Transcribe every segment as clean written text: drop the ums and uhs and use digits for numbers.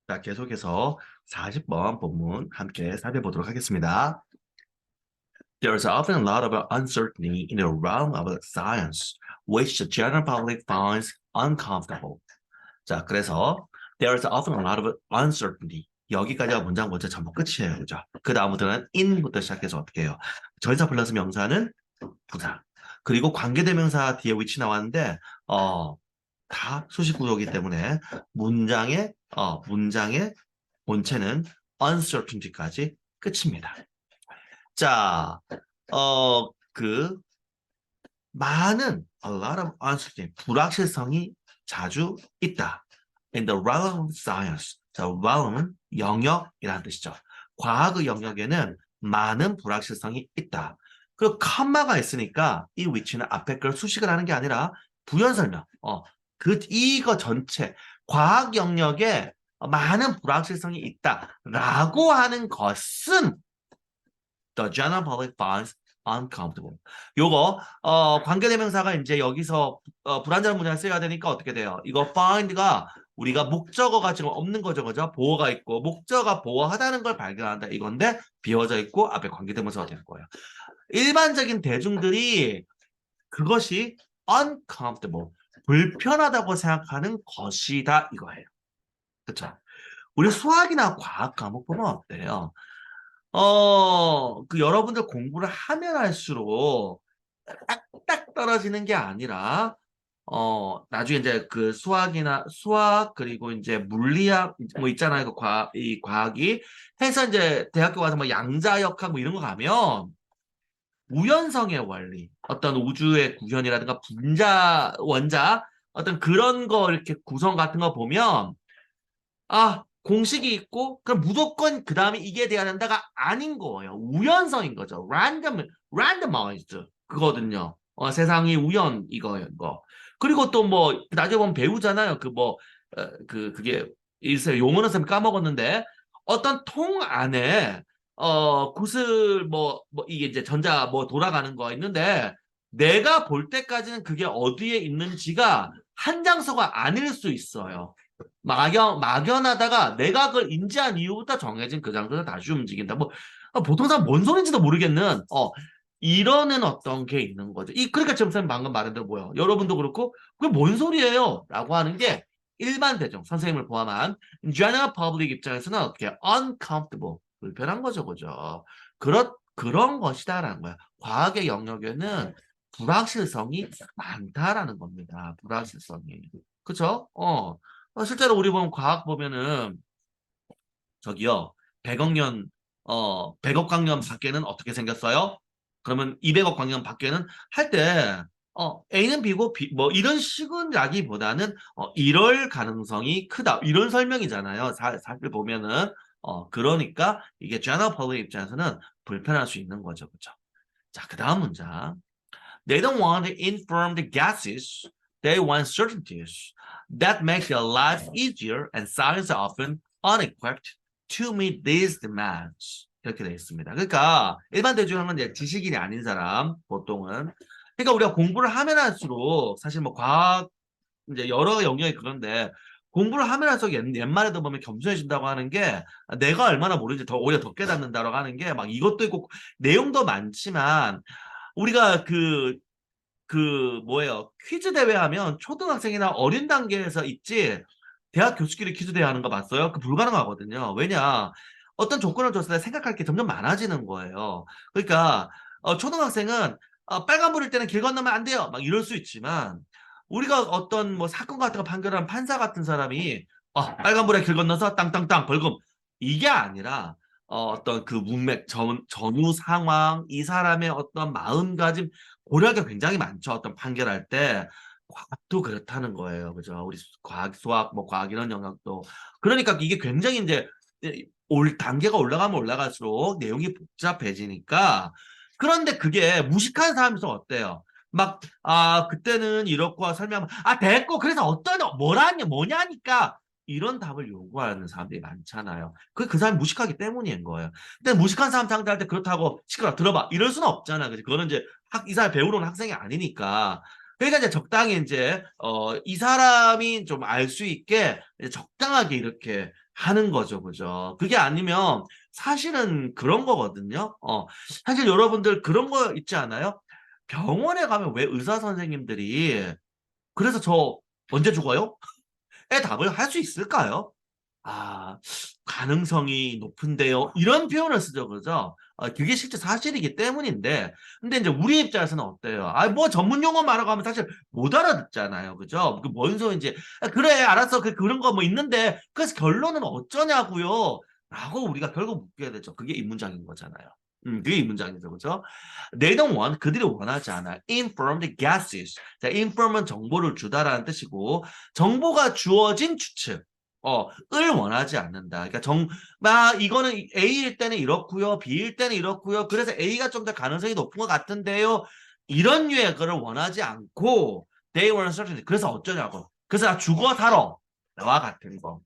자, 계속해서 40번 본문 함께 살펴보도록 하겠습니다. There's often a lot of uncertainty in the realm of science, which the general public finds uncomfortable. 자, 그래서 there's often a lot of uncertainty. 여기까지가 문장 전체 전부 끝이에요. 그죠? 그 다음부터는 in부터 시작해서 어떻게 해요? 전사 플러스 명사는 부사. 그리고 관계대명사 뒤에 위치 나왔는데, 다 수식 구조이기 때문에 문장의 본체는 uncertainty까지 끝입니다. 자, 그 많은 a lot of uncertainty, 불확실성이 자주 있다. In the realm of science. 자, realm은 영역이라는 뜻이죠. 과학의 영역에는 많은 불확실성이 있다. 그리고 컴마가 있으니까 이 위치는 앞에 걸 수식을 하는 게 아니라 부연 설명. 이거 전체 과학 영역에 많은 불확실성이 있다라고 하는 것은 the general public finds uncomfortable. 요거 관계대명사가 이제 여기서 불완전한 문장을 써야 되니까 어떻게 돼요? 이거 find가 우리가 목적어가 지금 없는 거죠, 그죠? 보어가 있고 목적어가 보어하다는 걸 발견한다 이건데 비워져 있고 앞에 관계대명사가 되는 거예요. 일반적인 대중들이 그것이 uncomfortable, 불편하다고 생각하는 것이다 이거예요. 그렇죠? 우리 수학이나 과학 과목 보면 어때요? 여러분들 공부를 하면 할수록 딱딱 떨어지는 게 아니라, 나중에 이제 그 수학, 그리고 이제 물리학, 뭐 있잖아요. 이 과학이. 해서 이제 대학교 가서 뭐 양자역학 뭐 이런 거 가면, 우연성의 원리, 어떤 우주의 구현이라든가 분자, 원자, 어떤 그런 거 이렇게 구성 같은 거 보면, 공식이 있고, 그럼 무조건 그 다음에 이게 돼야 된다가 아닌 거예요. 우연성인 거죠. randomized. 그거든요. 세상이 이거. 그리고 또 뭐, 나중에 보면 배우잖아요. 그게, 일세 용어는 쌤 까먹었는데, 어떤 통 안에, 구슬, 이게 이제 전자 돌아가는 거 있는데, 내가 볼 때까지는 그게 어디에 있는지가 한 장소가 아닐 수 있어요. 막연하다가 내가 그걸 인지한 이후부터 정해진 그 장소에서 다시 움직인다. 보통 사람 뭔 소린지도 모르겠는, 이러는 어떤 게 있는 거죠. 그러니까 지금 선생님 방금 말한 대로 뭐예요? 여러분도 그렇고, 그게 뭔 소리예요? 라고 하는 게 일반 대중, 선생님을 포함한 general public 입장에서는 어떻게 uncomfortable, 불편한 거죠, 그죠? 그런 것이다라는 거야. 과학의 영역에는 불확실성이 많다라는 겁니다. 불확실성이. 그쵸? 실제로 우리 보면 과학 보면은 저기요 100억 년 100억 광년 밖에는 어떻게 생겼어요? 그러면 200억 광년 밖에는 할 때 A는 B고 뭐 이런 식은라기보다는 이럴 가능성이 크다 이런 설명이잖아요. 사실 보면은 그러니까 이게 general public 입장에서는 불편할 수 있는 거죠, 그렇죠? 자, 그 다음 문장. They don't want informed guesses. They want certainties that make their life easier and science often unequipped to meet these demands. 이렇게 되어 있습니다. 그러니까 일반 대중은 이제 지식인이 아닌 사람 보통은 그러니까 우리가 공부를 하면 할수록 사실 뭐 과학 이제 여러 영역이 그런데 공부를 하면 할수록 옛말에도 보면 겸손해진다고 하는 게 내가 얼마나 모르는지 오히려 더 깨닫는다라고 하는 게 막 이것도 있고 내용도 많지만 우리가 뭐예요? 퀴즈 대회 하면 초등학생이나 어린 단계에서 있지, 대학 교수끼리 퀴즈 대회 하는 거 봤어요? 그 불가능하거든요. 왜냐? 어떤 조건을 줬을 때 생각할 게 점점 많아지는 거예요. 그러니까, 초등학생은, 빨간불일 때는 길 건너면 안 돼요. 막 이럴 수 있지만, 우리가 어떤 뭐 사건 같은 거 판결한 판사 같은 사람이, 빨간불에 길 건너서 땅땅땅 벌금. 이게 아니라, 어떤 그 문맥, 전후 상황, 이 사람의 어떤 마음가짐, 고려할 게 굉장히 많죠. 어떤 판결할 때. 과학도 그렇다는 거예요. 그죠? 우리 과학, 수학, 뭐 과학 이런 영역도. 그러니까 이게 굉장히 이제 단계가 올라가면 올라갈수록 내용이 복잡해지니까. 그런데 그게 무식한 사람에서 어때요? 그때는 이렇고 설명하면, 됐고, 그래서 뭐냐니까. 이런 답을 요구하는 사람들이 많잖아요. 그 사람이 무식하기 때문인 거예요. 근데 무식한 사람 상대할 때 그렇다고 시끄러 들어봐 이럴 수는 없잖아. 그지? 그거는 이제 이 사람 배우러 온 학생이 아니니까. 그러니까 이제 적당히 이제 이 사람이 좀 알 수 있게 이제 적당하게 이렇게 하는 거죠, 그죠? 그게 아니면 사실은 그런 거거든요. 사실 여러분들 그런 거 있지 않아요? 병원에 가면 왜 의사 선생님들이 그래서 저 언제 죽어요? 에 답을 할 수 있을까요? 아, 가능성이 높은데요. 이런 표현을 쓰죠, 그죠? 그게 실제 사실이기 때문인데, 근데 이제 우리 입장에서는 어때요? 뭐 전문 용어 말하고 하면 사실 못 알아듣잖아요, 그죠? 그 뭔 소리인지. 그래, 알았어. 그런 거 뭐 있는데, 그래서 결론은 어쩌냐고요? 라고 우리가 결국 묻게 되죠. 그게 이 문장인 거잖아요. 그게 이 문장이죠, 그죠? They don't want, 그들이 원하지 않아. Informed guesses. 자, inform은 정보를 주다라는 뜻이고, 정보가 주어진 추측. 을 원하지 않는다. 그러니까 이거는 A일 때는 이렇고요. B일 때는 이렇고요. 그래서 A가 좀 더 가능성이 높은 것 같은데요. 이런 류의 거를 원하지 않고 they want certainty. 그래서 어쩌냐고. 그래서 나 죽어 살아. 나와 같은 거.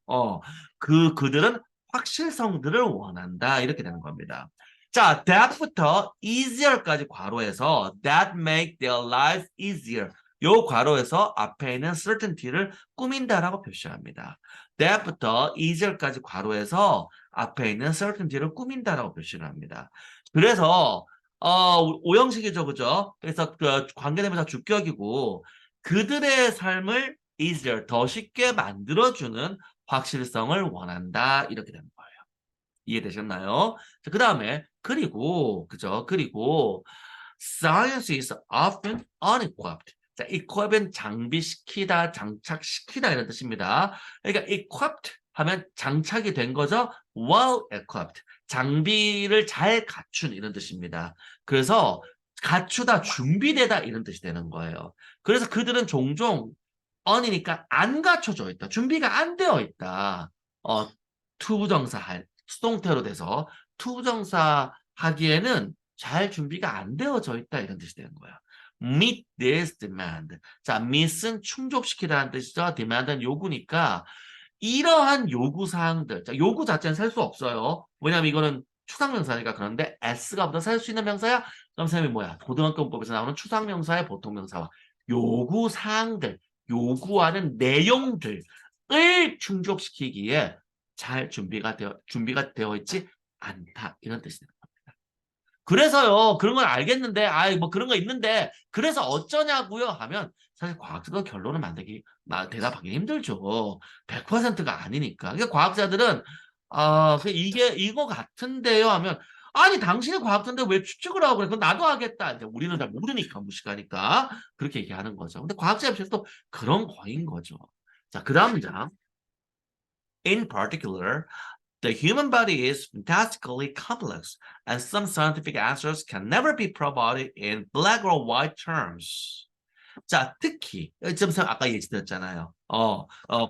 그들은 확실성들을 원한다. 이렇게 되는 겁니다. 자, that부터 easier까지 괄호해서 that make their life easier. 요 괄호에서 앞에 있는 certainty를 꾸민다라고 표시합니다. that부터 easier까지 괄호해서 앞에 있는 certainty를 꾸민다라고 표시를 합니다. 그래서 오형식이죠, 그죠? 그래서 그 관계대명사 주격이고 그들의 삶을 easier 더 쉽게 만들어주는 확실성을 원한다 이렇게 되는 거예요. 이해되셨나요? 자, 그 다음에 그리고 그죠? 그리고 science is often unequipped. 자, equip은 장비시키다, 장착시키다 이런 뜻입니다. 그러니까 equipped 하면 장착이 된 거죠. well equipped. 장비를 잘 갖춘 이런 뜻입니다. 그래서 갖추다, 준비되다 이런 뜻이 되는 거예요. 그래서 그들은 종종 on이니까 안 갖춰져 있다. 준비가 안 되어 있다. 투부정사 수동태로 돼서 투부정사 하기에는 잘 준비가 안 되어져 있다 이런 뜻이 되는 거야. Meet this demand. 자, meet은 충족시키다는 뜻이죠. demand은 요구니까 이러한 요구 사항들. 자, 요구 자체는 살 수 없어요. 왜냐면 이거는 추상명사니까. 그런데 s가 붙어 살 수 있는 명사야. 그럼 쌤이 뭐야? 고등학교 문법에서 나오는 추상명사의 보통명사와 요구 사항들, 요구하는 내용들을 충족시키기에 잘 준비가 되어 있지 않다. 이런 뜻이 됩니다. 그래서요, 그런 걸 알겠는데, 뭐 그런 거 있는데, 그래서 어쩌냐고요? 하면, 사실 과학자도 결론을 대답하기 힘들죠. 100%가 아니니까. 그러니까 과학자들은, 이거 같은데요? 하면, 아니, 당신이 과학자인데 왜 추측을 하고 그래? 그건 나도 하겠다. 이제 우리는 잘 모르니까, 무식하니까. 그렇게 얘기하는 거죠. 근데 과학자 입장에서도 그런 거인 거죠. 자, 그 다음 문장. In particular, the human body is fantastically complex, and some scientific answers can never be provided in black or white terms. 자, 특히, 지금 아까 예시드렸잖아요.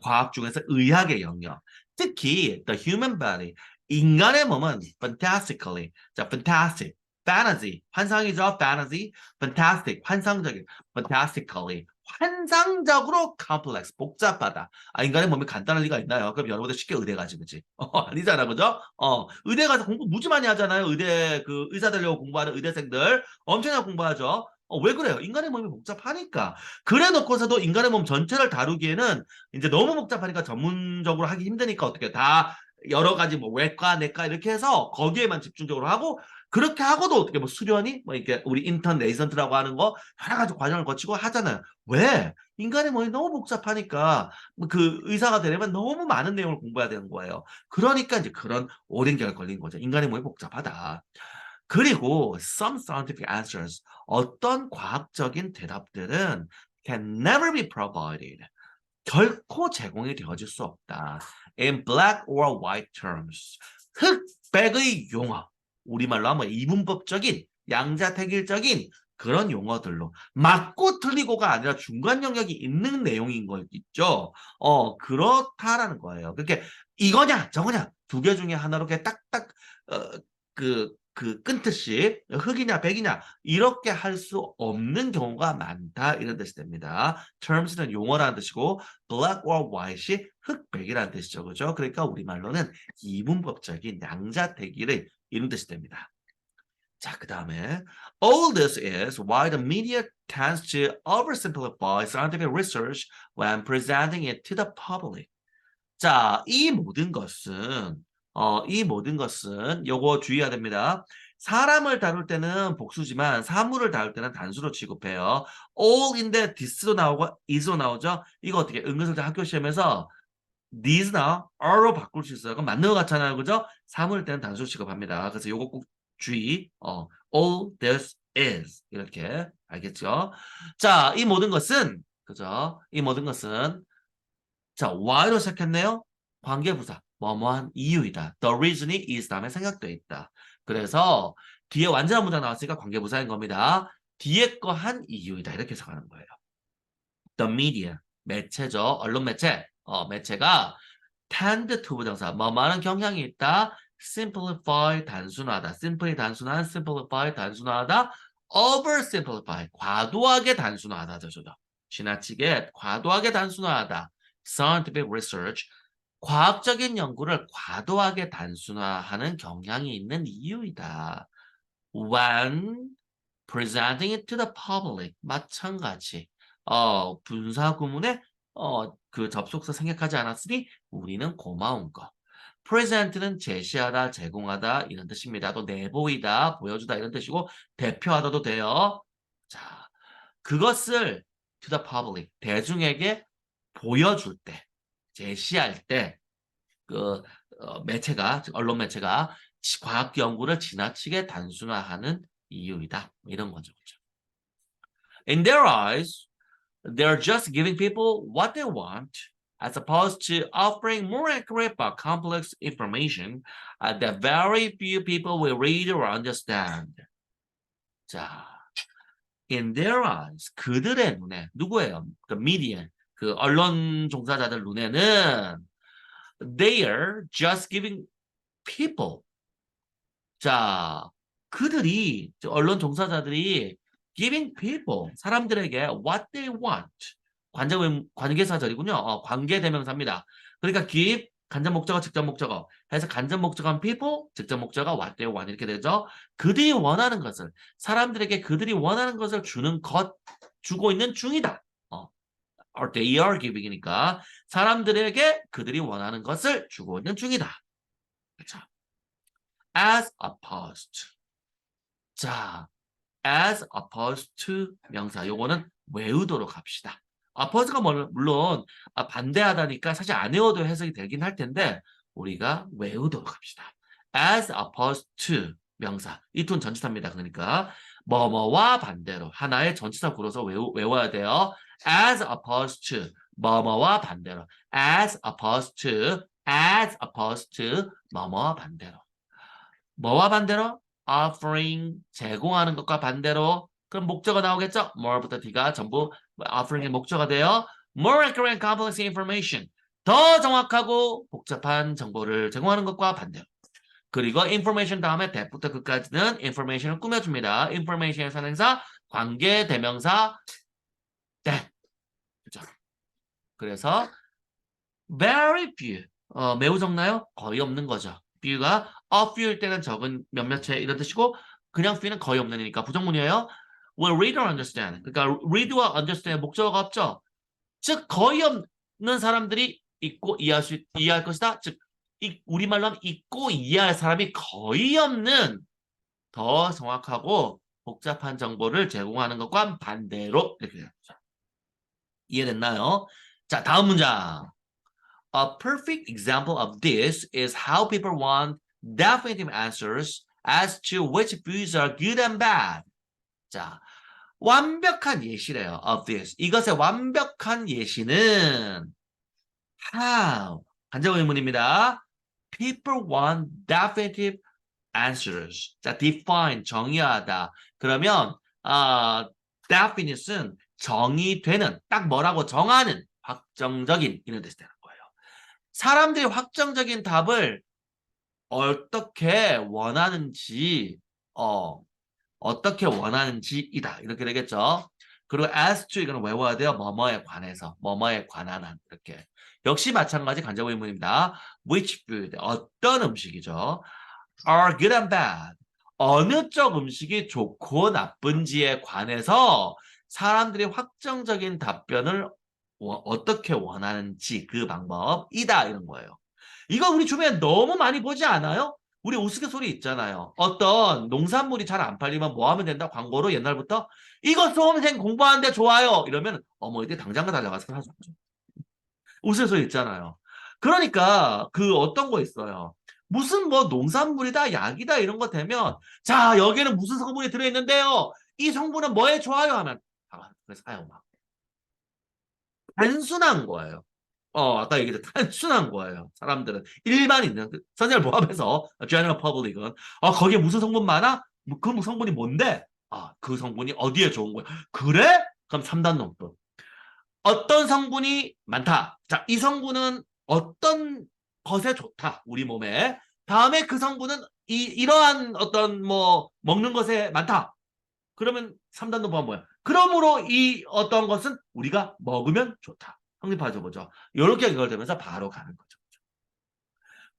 과학 중에서 의학의 영역. 특히, the human body, 인간의 몸은 fantastically, 자, fantastic, fantasy, 환상이죠, fantasy, fantastic, 환상적인, fantastically, 환상적으로 complex, 복잡하다. 인간의 몸이 간단할 리가 있나요? 그럼 여러분들 쉽게 의대 가지, 그지? 아니잖아, 그죠? 의대 가서 공부 무지 많이 하잖아요. 의사 되려고 공부하는 의대생들. 엄청나게 공부하죠. 왜 그래요? 인간의 몸이 복잡하니까. 그래 놓고서도 인간의 몸 전체를 다루기에는 이제 너무 복잡하니까 전문적으로 하기 힘드니까 어떻게 다 여러 가지 뭐 외과, 내과 이렇게 해서 거기에만 집중적으로 하고 그렇게 하고도 어떻게 뭐 수련이 뭐 이렇게 우리 인턴 레이선트라고 하는 거 여러 가지 과정을 거치고 하잖아요. 왜? 인간의 몸이 너무 복잡하니까 그 의사가 되려면 너무 많은 내용을 공부해야 되는 거예요. 그러니까 이제 그런 오랜 기간 걸린 거죠. 인간의 몸이 복잡하다. 그리고 some scientific answers 어떤 과학적인 대답들은 can never be provided 결코 제공이 되어질 수 없다. In black or white terms 흑백의 용어 우리말로 하면 이분법적인 양자택일적인 그런 용어들로 맞고 틀리고가 아니라 중간 영역이 있는 내용인 거 있죠. 그렇다라는 거예요. 그렇게 이거냐 저거냐 두 개 중에 하나로 그냥 딱딱 끈트씩 흑이냐 백이냐 이렇게 할 수 없는 경우가 많다 이런 뜻이 됩니다. terms는 용어라는 뜻이고 black or white이 흑백이라는 뜻이죠. 그죠? 그러니까 우리말로는 이분법적인 양자택일의 이런 뜻이 됩니다. 자, 그 다음에 all this is why the media tends to oversimplify scientific research when presenting it to the public. 자, 이 모든 것은 요거 주의해야 됩니다. 사람을 다룰 때는 복수지만 사물을 다룰 때는 단수로 취급해요. all인데 this도 나오고 is도 나오죠. 이거 어떻게 은근슬쩍 학교 시험에서 this나 are로 바꿀 수 있어요. 그럼 맞는 것 같잖아요. 그죠? 사물일 때는 단수 취급합니다. 그래서 요거 꼭 주의. all this is 이렇게 알겠죠? 자, 이 모든 것은 그죠? 이 모든 것은 자, why로 시작했네요. 관계부사, 뭐뭐한 이유이다. The reason이 is 다음에 생각돼 있다. 그래서 뒤에 완전한 문장 나왔으니까 관계부사인 겁니다. 뒤에 거 한 이유이다. 이렇게 해석하는 거예요. The media, 매체죠. 언론 매체. 매체가 tend to 부정사, 뭐뭐하는 경향이 있다. simplify, 단순하다. simply 단순한, simplify, 단순하다. oversimplify, 과도하게 단순화하다. 저죠. 지나치게 과도하게 단순화하다. scientific research, 과학적인 연구를 과도하게 단순화하는 경향이 있는 이유이다. When presenting it to the public, 마찬가지. 분사 구문에 그 접속사 생략하지 않았으니 우리는 고마운 거. present는 제시하다, 제공하다 이런 뜻입니다. 또 내보이다, 보여주다 이런 뜻이고 대표하다도 돼요. 자, 그것을 to the public, 대중에게 보여줄 때, 제시할 때, 그 매체가, 즉 언론 매체가 과학 연구를 지나치게 단순화하는 이유이다. 이런 거죠. 그렇죠? In their eyes, they're just giving people what they want, as opposed to offering more accurate but complex information that very few people will read or understand. 자, in their eyes, 그들의 눈에, 누구예요? 그 media, 그 언론 종사자들 눈에는 they are just giving people. 자, 그들이, 언론 종사자들이 giving people, 사람들에게 what they want. 관계사절이군요. 관계대명사입니다. 그러니까 give, 간접 목적어, 직접 목적어 해서 간접 목적어는 people, 직접 목적어 what they want 이렇게 되죠. 그들이 원하는 것을, 사람들에게 그들이 원하는 것을 주는 것, 주고 있는 중이다. or they are giving이니까 사람들에게 그들이 원하는 것을 주고 있는 중이다. 그렇죠? as opposed. 자, as opposed to 명사. 요거는 외우도록 합시다. oppose가 물론 반대하다니까 사실 안 외워도 해석이 되긴 할 텐데 우리가 외우도록 합시다. as opposed to 명사. 이 톤 전치사입니다. 그러니까 뭐뭐와 반대로 하나의 전치사 구로서 외워야 돼요. as opposed to 뭐뭐와 반대로 as opposed to 뭐뭐와 반대로 뭐와 반대로 offering 제공하는 것과 반대로 그럼 목적어 나오겠죠? more부터 D가 전부 offering의 목적어가 돼요. more accurate and complex information 더 정확하고 복잡한 정보를 제공하는 것과 반대로 그리고 information 다음에 that부터 그까지는 information을 꾸며줍니다. information의 선행사 관계 대명사 that 그죠? 그래서 very few 매우 적나요? 거의 없는 거죠. few가 a few일 때는 적은 몇몇의 이런 뜻이고 그냥 few는 거의 없는이니까 부정문이에요. will read or understand. 그러니까 read와 understand 목적어가 없죠. 즉 거의 없는 사람들이 읽고 이해할 것이다. 즉 우리말로 하면 읽고 이해할 사람이 거의 없는 더 정확하고 복잡한 정보를 제공하는 것과 반대로 이렇게 되죠. 이해됐나요? 자, 다음 문장. A perfect example of this is how people want definitive answers as to which views are good and bad. 자, 완벽한 예시래요. Of this. 이것의 완벽한 예시는 how. 간접 의문입니다. People want definitive answers. 자, define, 정의하다. 그러면 definite은 정의되는, 딱 뭐라고 정하는, 확정적인 이런 뜻이 되는 거예요. 사람들이 확정적인 답을 어떻게 원하는지, 어떻게 원하는지이다. 이렇게 되겠죠. 그리고 as to 이거는 외워야 돼요. 뭐뭐에 관해서, 뭐뭐에 관한 한 이렇게. 역시 마찬가지 간접 의문입니다. Which food, 어떤 음식이죠. Are good and bad. 어느 쪽 음식이 좋고 나쁜지에 관해서 사람들이 확정적인 답변을 어떻게 원하는지 그 방법이다 이런 거예요. 이거 우리 주변에 너무 많이 보지 않아요? 우리 우스갯소리 있잖아요. 어떤 농산물이 잘 안 팔리면 뭐 하면 된다? 광고로 옛날부터 이거 수험생 공부하는데 좋아요. 이러면 어머니들 당장 달려가서 사죠. 우스갯소리 있잖아요. 그러니까 그 어떤 거 있어요. 무슨 뭐 농산물이다 약이다 이런 거 되면 자 여기는 무슨 성분이 들어있는데요. 이 성분은 뭐에 좋아요 하면 그래서 사요 막. 단순한 거예요. 아까 얘기했듯 단순한 거예요. 사람들은 일반인 선생을 포함해서 general public은 거기에 무슨 성분 많아? 그 성분이 뭔데? 그 성분이 어디에 좋은 거야? 그래? 그럼 3단 논법. 어떤 성분이 많다. 자, 이 성분은 어떤 것에 좋다. 우리 몸에. 다음에 그 성분은 이러한 어떤 뭐 먹는 것에 많다. 그러면 3단 논법은 뭐야? 그러므로 이 어떤 것은 우리가 먹으면 좋다. 성립하죠, 보죠. 이렇게 연결되면서 바로 가는 거죠.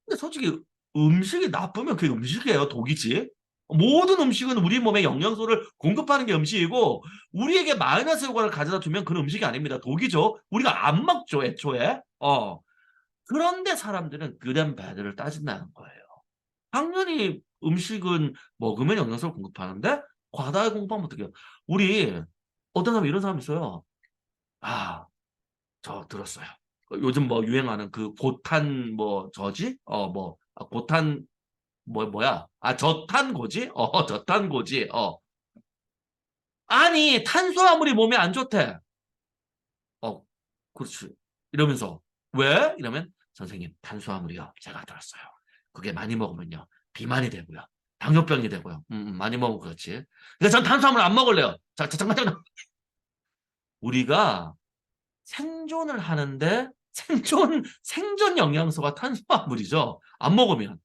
근데 솔직히 음식이 나쁘면 그게 음식이에요. 독이지. 모든 음식은 우리 몸에 영양소를 공급하는 게 음식이고 우리에게 마이너스 효과를 가져다 주면 그건 음식이 아닙니다. 독이죠. 우리가 안 먹죠, 애초에. 그런데 사람들은 good bad를 따진다는 거예요. 당연히 음식은 먹으면 영양소를 공급하는데 과다하게 공급하면 어떡해요. 우리 어떤 사람 이런 사람 있어요. 저 들었어요. 요즘 뭐 유행하는 그 고탄 뭐 저지? 고탄 뭐야? 저탄고지? 저탄고지. 아니, 탄수화물이 몸에 안 좋대. 어, 그렇지. 이러면서 왜? 이러면 선생님, 탄수화물이요. 제가 들었어요. 그게 많이 먹으면요. 비만이 되고요. 당뇨병이 되고요. 많이 먹으면 그렇지. 근데 전 탄수화물 안 먹을래요. 잠깐. 우리가 생존을 하는데 생존 영양소가 탄수화물이죠. 안 먹으면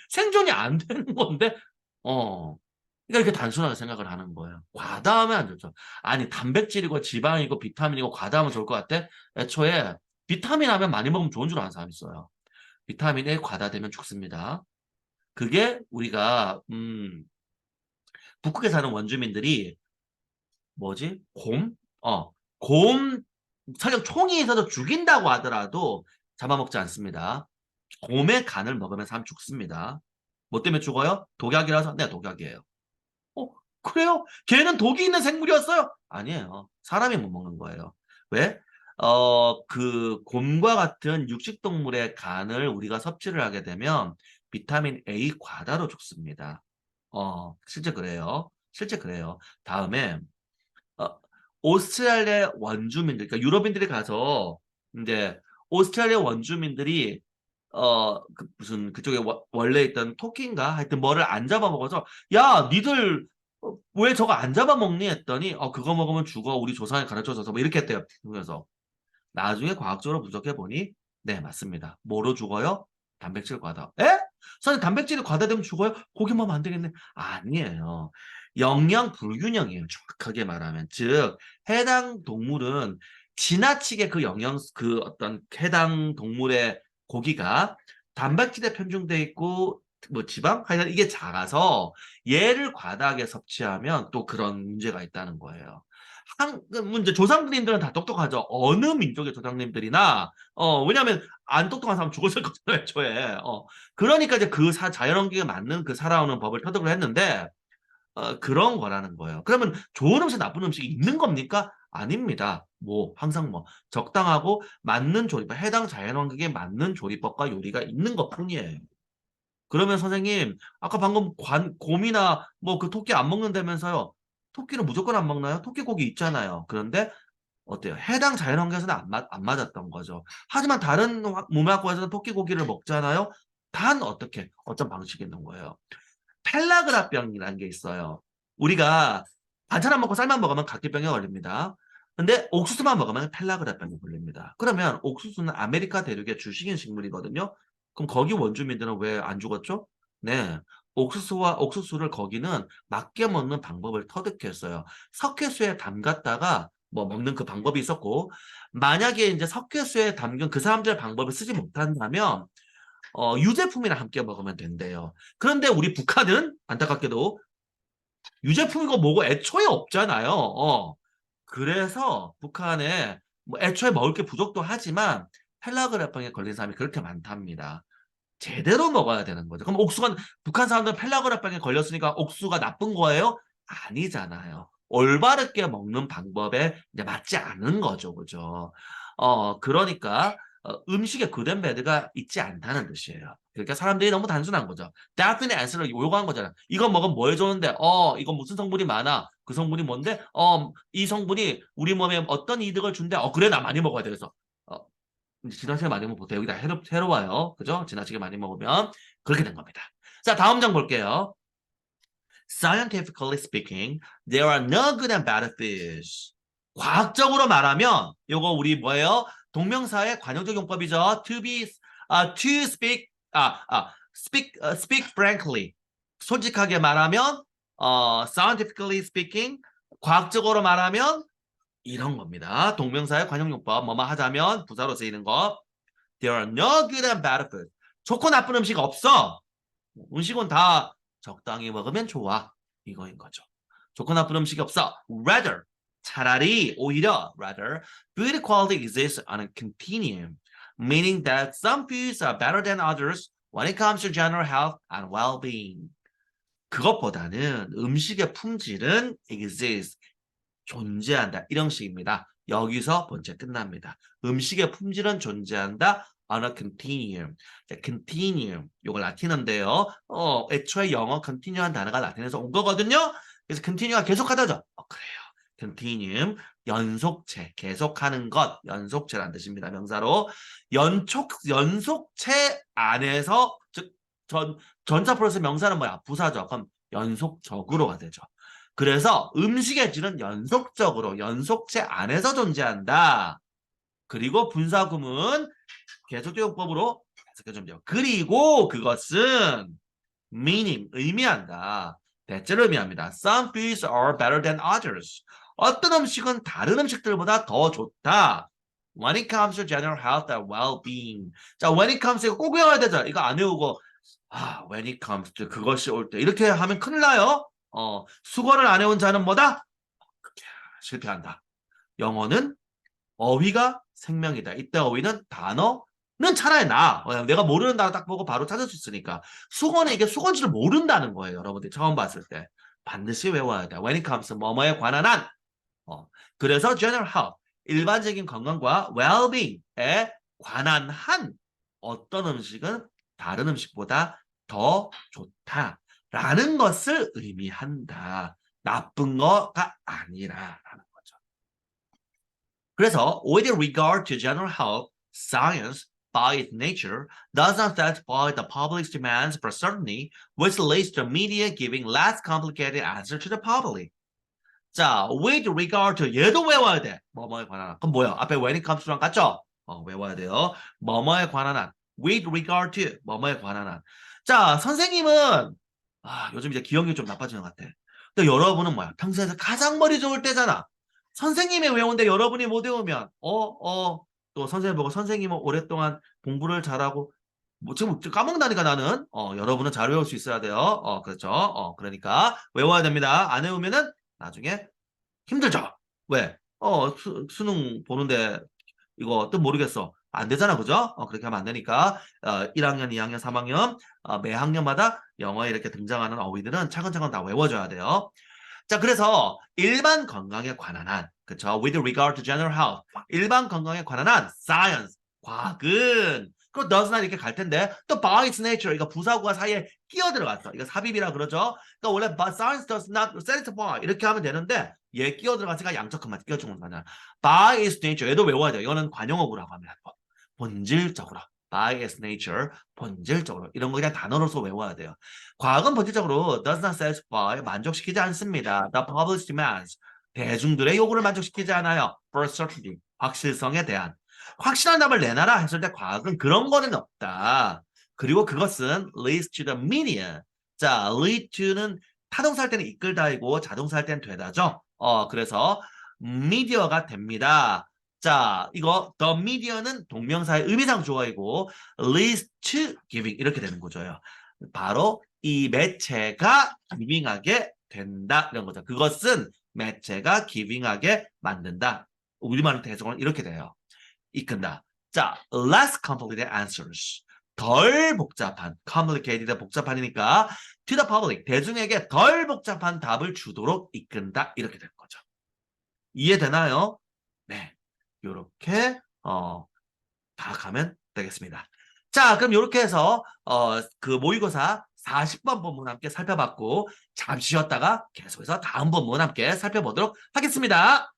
생존이 안 되는 건데 그러니까 이렇게 단순하게 생각을 하는 거예요. 과다하면 안 좋죠. 아니 단백질이고 지방이고 비타민이고 과다하면 좋을 것 같아? 애초에 비타민 하면 많이 먹으면 좋은 줄 아는 사람 있어요. 비타민이 과다되면 죽습니다. 그게 우리가 북극에 사는 원주민들이 뭐지? 곰? 곰 설령 총이 있어도 죽인다고 하더라도 잡아먹지 않습니다. 곰의 간을 먹으면 사람 죽습니다. 뭐 때문에 죽어요? 독약이라서? 네, 독약이에요. 어, 그래요? 걔는 독이 있는 생물이었어요? 아니에요. 사람이 못 먹는 거예요. 왜? 그 곰과 같은 육식동물의 간을 우리가 섭취를 하게 되면 비타민 A 과다로 죽습니다. 실제 그래요. 실제 그래요. 다음에 어, 오스트랄리아 원주민들, 그러니까 유럽인들이 가서 이제 오스트랄리아 원주민들이 무슨 그쪽에 원래 있던 토끼인가 하여튼 뭐를 안 잡아먹어서 야 니들 왜 저거 안 잡아먹니 했더니 그거 먹으면 죽어 우리 조상이 가르쳐줘서 뭐 이렇게 했대요. 그래서 나중에 과학적으로 분석해 보니 네 맞습니다. 뭐로 죽어요? 단백질 과다. 에? 선생님 단백질이 과다되면 죽어요? 고기 먹으면 안 되겠네. 아니에요. 영양 불균형이에요. 정확하게 말하면. 즉 해당 동물은 지나치게 그 어떤 해당 동물의 고기가 단백질에 편중돼 있고 뭐 지방? 하여간 이게 작아서 얘를 과다하게 섭취하면 또 그런 문제가 있다는 거예요. 문제 조상님들은 다 똑똑하죠. 어느 민족의 조상님들이나 왜냐하면 안 똑똑한 사람 죽었을 거잖아요, 애초에. 그러니까 이제 그 자연환경에 맞는 그 살아오는 법을 터득을 했는데 그런 거라는 거예요. 그러면 좋은 음식, 나쁜 음식이 있는 겁니까? 아닙니다. 뭐 항상 뭐 적당하고 맞는 조리법, 해당 자연환경에 맞는 조리법과 요리가 있는 것뿐이에요. 그러면 선생님, 아까 방금 곰이나 뭐 그 토끼 안 먹는다면서요? 토끼는 무조건 안 먹나요? 토끼 고기 있잖아요. 그런데 어때요? 해당 자연환경에서는 안 맞았던 거죠. 하지만 다른 문화권에서는 토끼 고기를 먹잖아요. 단 어떻게? 어떤 방식이 있는 거예요. 펠라그라병이라는 게 있어요. 우리가 반찬 안 먹고 쌀만 먹으면 각기병에 걸립니다. 근데 옥수수만 먹으면 펠라그라병이 걸립니다. 그러면 옥수수는 아메리카 대륙의 주식인 식물이거든요. 그럼 거기 원주민들은 왜 안 죽었죠? 네. 옥수수를 거기는 맞게 먹는 방법을 터득했어요. 석회수에 담갔다가 뭐 먹는 그 방법이 있었고 만약에 이제 석회수에 담근 그 사람들의 방법을 쓰지 못한다면 유제품이랑 함께 먹으면 된대요. 그런데 우리 북한은 안타깝게도 유제품이고 뭐고 애초에 없잖아요. 그래서 북한에 뭐 애초에 먹을 게 부족도 하지만 펠라그라팡에 걸린 사람이 그렇게 많답니다. 제대로 먹어야 되는 거죠. 그럼 옥수가 북한 사람들은 펠라그라팡에 걸렸으니까 옥수가 나쁜 거예요? 아니잖아요. 올바르게 먹는 방법에 이제 맞지 않은 거죠. 그죠? 그러니까 음식에 good bad가 있지 않다는 뜻이에요. 그러니까 사람들이 너무 단순한 거죠. definite answer를 요구한 거잖아. 이거 먹으면 뭐에 좋은데? 이거 무슨 성분이 많아? 그 성분이 뭔데? 이 성분이 우리 몸에 어떤 이득을 준대? 그래, 나 많이 먹어야 돼. 그래서 어, 이제 지나치게 많이 먹으면 보통 여기다 해로워요. 그죠? 지나치게 많이 먹으면 그렇게 된 겁니다. 자, 다음 장 볼게요. Scientifically speaking, there are no good and bad fish. 과학적으로 말하면 요거 우리 뭐예요? 동명사의 관용적 용법이죠. to speak, speak frankly. 솔직하게 말하면, scientifically speaking, 과학적으로 말하면 이런 겁니다. 동명사의 관용용법, 뭐뭐 하자면 부사로 쓰이는 거. There are no good and bad food. 좋고 나쁜 음식 없어. 음식은 다 적당히 먹으면 좋아. 이거인 거죠. 좋고 나쁜 음식이 없어. Rather, 차라리, 오히려, rather, good quality exists on a continuum, meaning that some foods are better than others when it comes to general health and well-being. 그것보다는 음식의 품질은 exist, 존재한다. 이런 식입니다. 여기서 본체 끝납니다. 음식의 품질은 존재한다. on a continuum. 자, continuum. 요거 라틴어인데요. 애초에 영어 continue한 단어가 라틴에서 온 거거든요. 그래서 continue가 계속하다죠. 그래요. continuum. 연속체. 계속하는 것. 연속체란 뜻입니다. 명사로. 연속체 안에서, 즉, 전사 플러스 명사는 뭐야? 부사죠. 그럼 연속적으로가 되죠. 그래서 음식의 질은 연속적으로 연속체 안에서 존재한다. 그리고 분사구문 계속적용법으로 해석해 주면 돼요. 그리고 그것은 meaning 의미한다. 대체로 의미합니다. Some foods are better than others. 어떤 음식은 다른 음식들보다 더 좋다. When it comes to general health and well-being. 자, when it comes 이거 꼭 외워야 되죠. 이거 안 외우고 when it comes to 그것이 올 때 이렇게 하면 큰일 나요. 수거를 안 해온 자는 뭐다? 실패한다. 영어는 어휘가 생명이다. 이때 어휘는 단어는 차라리 내가 모르는 단어 딱 보고 바로 찾을 수 있으니까. 수거는 이게 수건지를 모른다는 거예요. 여러분들이 처음 봤을 때. 반드시 외워야 돼. When it comes to 뭐뭐에 관한 한. 그래서 general health, 일반적인 건강과 well-being에 관한 한 어떤 음식은 다른 음식보다 더 좋다라는 것을 의미한다. 나쁜 거가 아니라라는 거죠. 그래서 with regard to general health, science by its nature does not satisfy the public's demands for certainty, which leads to media giving less complicated answer to the public. 자, with regard to 얘도 외워야 돼. 뭐뭐에 관한 한. 그럼 뭐야? 앞에 when it comes to랑 같죠? 외워야 돼요. 뭐뭐에 관한 한. with regard to 뭐뭐에 관한 한. 자, 선생님은 요즘 이제 기억력이 좀 나빠지는 것 같아. 근데 여러분은 뭐야? 평소에서 가장 머리 좋을 때잖아. 선생님이 외운데 여러분이 못 외우면 또 선생님 보고 선생님은 오랫동안 공부를 잘하고 뭐 지금 까먹는다니까 나는 여러분은 잘 외울 수 있어야 돼요. 그렇죠. 그러니까 외워야 됩니다. 안 외우면은 나중에 힘들죠. 왜? 수능 보는데 이거 뜻 모르겠어. 안 되잖아. 그죠? 그렇게 하면 안 되니까 1학년, 2학년, 3학년 매 학년마다 영어에 이렇게 등장하는 어휘들은 차근차근 다 외워줘야 돼요. 자, 그래서 일반 건강에 관한 한, 그쵸? With regard to general health, 일반 건강에 관한 한 science, 과학은 그거 does not 이렇게 갈 텐데 또 by its nature, 이거 부사구가 사이에 끼어 들어갔어. 이거 삽입이라 그러죠. 그러니까 원래 but science does not satisfy 이렇게 하면 되는데 얘 끼어 들어갔으니까 양적한만 끼어준 거잖아. by its nature, 얘도 외워야 돼요. 이거는 관용어구라고 합니다. 본질적으로. by its nature, 본질적으로. 이런 거 그냥 단어로서 외워야 돼요. 과학은 본질적으로 does not satisfy, 만족시키지 않습니다. The public's demands, 대중들의 요구를 만족시키지 않아요. For certainty, 확실성에 대한. 확실한 답을 내놔라 했을 때 과학은 그런 거는 없다. 그리고 그것은 leads to the media. 자, lead to는 타동사 할 때는 이끌다이고 자동사 할 때는 되다죠. 그래서 미디어가 됩니다. 자, 이거 the media는 동명사의 의미상 주어이고 leads to giving 이렇게 되는 구조예요. 바로 이 매체가 giving하게 된다 이런 거죠. 그것은 매체가 giving하게 만든다. 우리말로 해석은 이렇게 돼요. 이끈다. 자, less complicated answers. 덜 복잡한, complicated 복잡하니까 to the public, 대중에게 덜 복잡한 답을 주도록 이끈다. 이렇게 되는 거죠. 이해되나요? 네. 요렇게 다 가면 되겠습니다. 자, 그럼 요렇게 해서 그 모의고사 40번 본문 함께 살펴봤고 잠시 쉬었다가 계속해서 다음 본문 함께 살펴보도록 하겠습니다.